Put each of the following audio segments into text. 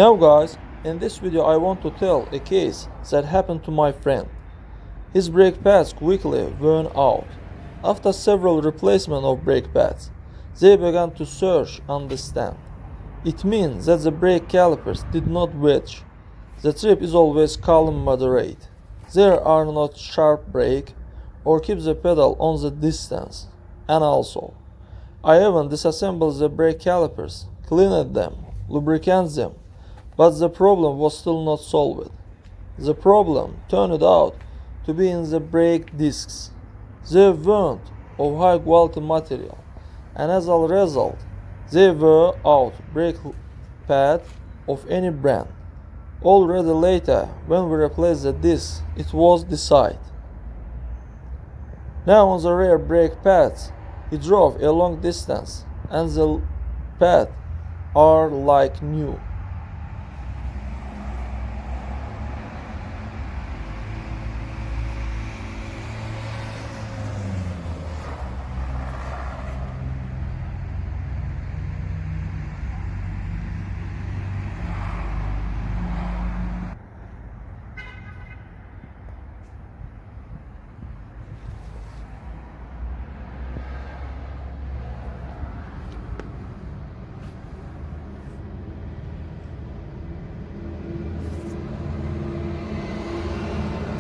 Now guys, in this video I want to tell a case that happened to my friend. His brake pads quickly worn out. After several replacements of brake pads, they began to search on the stand. It means that the brake calipers did not wedge. The trip is always calm moderate. There are not sharp brake or keep the pedal on the distance. And also, I even disassembled the brake calipers, cleaned them, lubricated them, but the problem was still not solved. The problem turned out to be in the brake discs. They weren't of high quality material, and as a result, they were out brake pad of any brand. Already later, when we replaced the disc, it was decided. Now on the rear brake pads, he drove a long distance, and the pads are like new.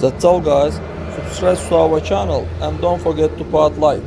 That's all guys, subscribe to our channel and don't forget to put like.